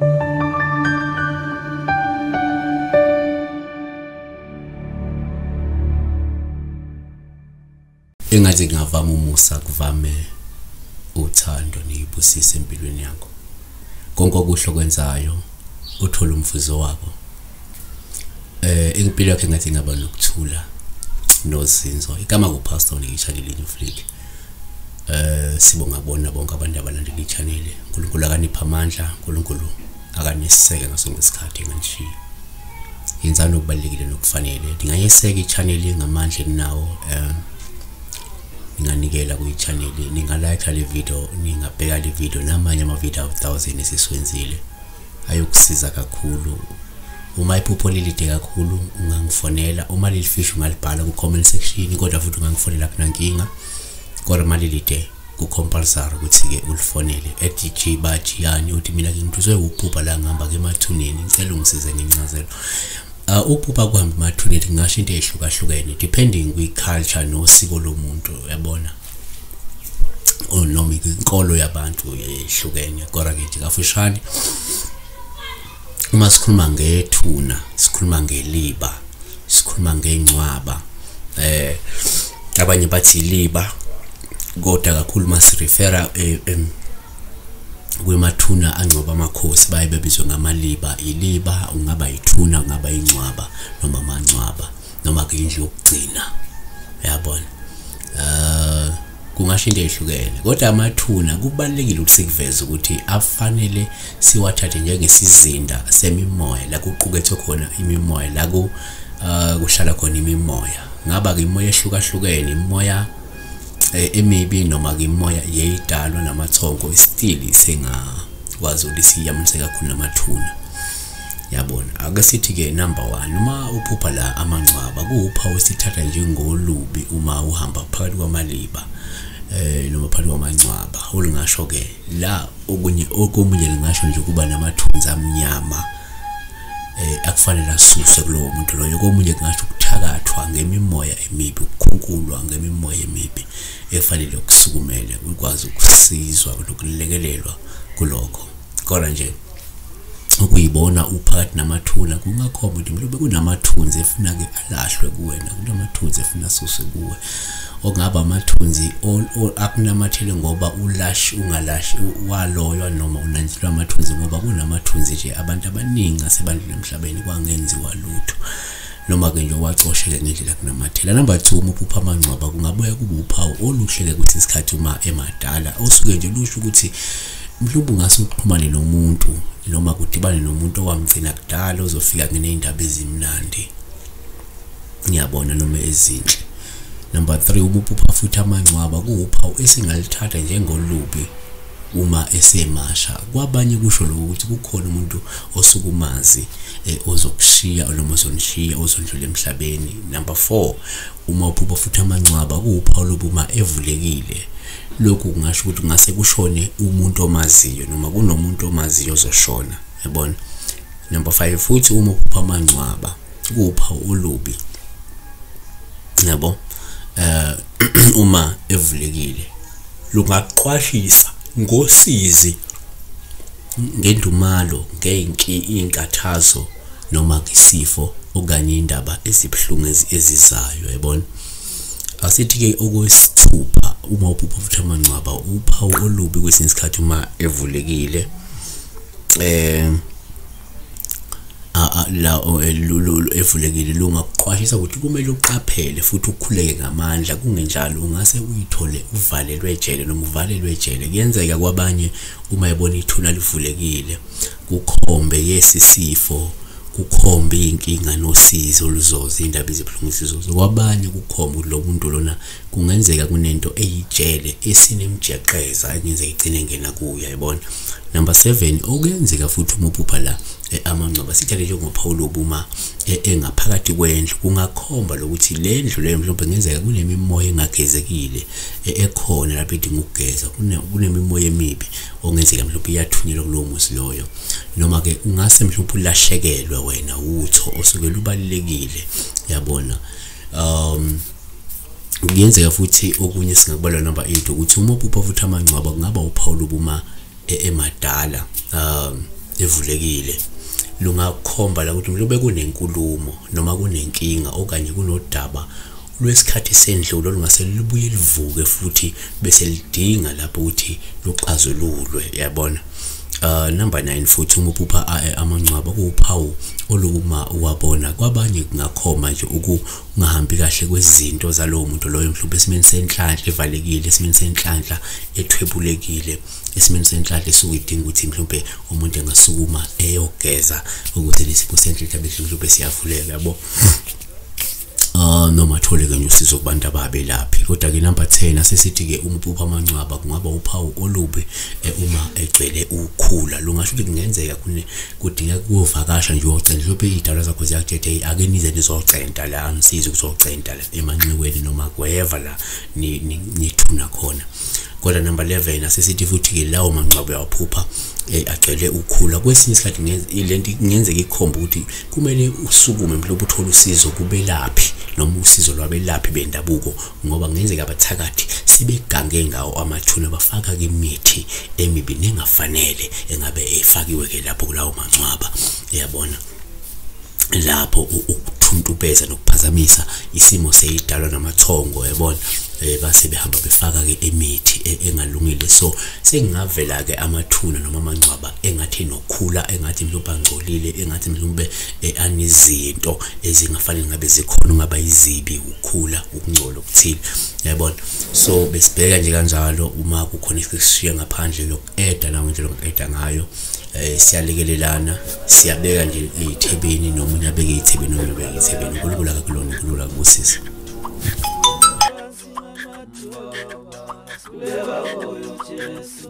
Engathi ngavama umusa kuvame uthando nibusise empilweni yakho. Konke okuhle okwenzayo uthola umvuzo wakho. Impilo yakhe ngathi ngaba nokuthula nozinzo. Igama kuPastor ngichannel iNewflick. Sibonga bona bonke abantu abalandela ichannel. uNkulunkulu akanipha amandla, uNkulunkulu akaniseke ngasonke isikhathi ngishiya. Yenzani okubalekile nokufanele. Ndingayeseka ichannel ngamandla eninawo. Ninganikela ku-channel, ningalike le video, ningabheka le video namanye ama-video 1000 esisiwenzile. Ayokusiza kakhulu. Uma iphupho lilide kakhulu ungangifonela, uma lilifishi ungalibhala ku-comment section, kodwa futhi ungangifonela kunankinga. Kodwa uma lilide ku-compulsory ukuthi-ke ulifonele DJ Bajiyani uthi mina ngithuzwe ukuphupha la ngihamba ke emathuneni, ngicela ungisize ngincazelo. Ukuphupha kuhamba emathuneni ngingasho into ehlukahlukene depending kwi-culture nosiko lomuntu, uyabona, noma inkolo yabantu ehlukene. Kodwa ke kafushane uma sikhuluma ngethuna, sikhuluma ngeliba, sikhuluma ngencwaba, abanye bathi liba, kodwa kakhulu masirefera kwemathuna angcoba amakhosi baye bebizwe ngamaliba. Iliba ungaba ithuna, ungaba incwaba noma amancwaba noma ke indlu yokugcina, uyabona. Kungasho into ehlukene, kodwa amathuna kubalekile ukuthi sikuveze ukuthi afanele siwathathe njengesizinda semimoya la kuqukethwe khona imimoya, la kuhlala khona imimoya. Ngaba ke imoya ehlukahlukene, imoya emibi noma ke imoya yeyidalwa namathongo still isengakwazi ukuthi siyamunise kakhulu namathuna, yabona. Ake sithi ke number 1, uma uphupha la amancwaba kuwuphawu sithatha njengolubi uma uhamba phakathi kwamaliba noma phakathi kwamancwaba. Ulingasho ke la okunye lingasho nje kuba namathunzi amnyama akufanele asuswe kulowo muntu loyo. Komunye kungasho ukuthakathwa ngemimoya emibi, ukukhunkulwa ngemimoya emibi efanele ukusukumele ukwazi ukusizwa nokulekelelwa kulokho. Kodwa nje ukuyibona uphakathi namathuna kungakhomba ukuthi mhlawumbe kunamathunzi efuna ke alahlwe kuwena, kunamathunzi efuna asuswe kuwe. Ongaba amathunzi akunamathele ngoba ungalashi waloywa noma unanjilwa amathunzi ngoba kunamathunzi nje abantu abaningi asebandlule emhlabeni kwangenziwa lutho noma ke nje wacosheke ngendlela kunamathela. Number 2, umuphupha amangcwaba kungabuya kube uphawu oluhleke ukuthi isikhathi uma emadala osuke nje lusho ukuthi mhlawumbe ungase uxhumane nomuntu noma kudibane nomuntu owamgcina kudala ozofika ngeindaba ezimnandi, ngiyabona, noma ezinhle. Number 3, umuphupha futhi amangcwaba kuwuphawu esingalithatha njengolubi uma esemasha. Kwabanye kusho lokho ukuthi kukhona umuntu osukumazi ozokushiya noma ozonishiya ozondlula emhlabeni. Number 4, uma uphupha futhi amangcwaba kuwuphawu lobuma evulekile. Lokhu kungasho ukuthi ngase kushone umuntu omaziyo noma kunomuntu omaziyo ozoshona, yabona. Number 5, futhi uma uphupha amangcwaba kuwuphawu olubi, yabo. Uma evulekile lungaqwashisa ngosizi, ngendumalo, inkathazo noma isifo okanye indaba ezibhlungu ezizayo, yabona. Asithi ke okwesithupha uma uphupha futhi amangcwaba uphawu olubi kwesinye isikhathi uma evulekile. La evulekile lungakuqwashisa ukuthi kumele uqaphele futhi ukhuleke ngamandla, kungenjalo ungase uyithole uvalelwe ejele noma uvalelwe ejele. Kuyenzeka kwabanye uma ebona ithuna livulekile kukhombe yesisifo, kukhombe inkinga nosizo oluzoza, indaba ezibhlungu isizozo. Kwabanye kukhombe lo muntu lona kungenzeka kunento eyijele esinemjeqeza engenzeka igcine ngena kuya, yabona. Number 7, okuyenzeka futhi uma uphupha la amangcwaba sithathe njengophawu lobuma engaphakathi kwendlu, kungakhomba lokuthi le ndlu leyo mhlawumbe kungenzeka kunemimoya engagezekile ekhona lapho edinga ukugeza, kunemimoya emibi ongenzeka mhlawumbe iyathunyelwa kulowo muzi loyo, noma ke ungase mhlawumbe ulashekelwe wena utho osuke lubalekile, yabona. Kuyenzeka futhi okunye singakubala number 8 ukuthi uma uphupha futhi amangcwaba kungaba uphawu lobuma emadala evulekile lungakhomba la ukuthi mhlawumbe kunenkulumo noma kunenkinga okanye kunodaba lwesikhathi sendlulo olungase libuye livuke futhi bese lidinga lapho ukuthi luxazululwe yabona. Number 9 futhi umuphupha amangcwaba kuwuphawu olukuma uwabona kwabanye kungakhoma nje ukungahambi kahle kwezinto zalowo muntu loyo mhlawumbe esimeni senhlanhla evalekile, esimeni senhlanhla ethwebulekile, esimeni senhlanhla esukudinga ukuthi mhlawumbe umuntu engasukuma eyogeza ukuthi lesipho senhlanhla bese mhlawumbe siyavuleka yabo. Noma athole kanye usizo kubantu ababelaphi. Kodwa ke number 10 asesithi ke umuphupha amangcwaba kungaba uphawu olubi uma egcwele ukhula. Lungasho ukuthi kungenzeka kudinga ukuvakasha nje uyocenta mhlawumbe idala zakho ziyakuthethe ake nize nizocenta la nisize ukuzocenta la emanxiweni noma wherever la nithuna khona. Kodwa number 11 asesithi futhi ke lawo mangcwaba yaphupha agcwele ukhula. Kwesinye isikhathi lento kungenzeka ikhomba ukuthi kumele usukume mhlawumbe uthole usizo kubelaphi noma usizo lwabelaphi bendabuko ngoba kungenzeka abathakathi sibegange ngawo amathuna bafaka imithi emibi nengafanele engabe efakiwe ke lapho kulawo mangcwaba yabona. Lapho ukuthuntubeza nokuphazamisa isimo seyidalwa namathongo yabona base behamba befaka ke imithi engalungile. So sengavela ke amathuna noma amangcwaba engathi nokhula engathi mhlawumbe angcolile engathi mhlawumbe anizinto ezingafanele ngabe zikhona ngaba izibi ukhula ukungcola okuthile yabona. So besibheka nje kanjalo uma kukhona isishiya ngaphandle lokueda nawo indlela lokueda ngayo siyalekelelana siyabeka nje ithebeni nomunye abeke ithebeni nomunye abeke ithebeni kulula kakhulu kulula kubusisa. Yes.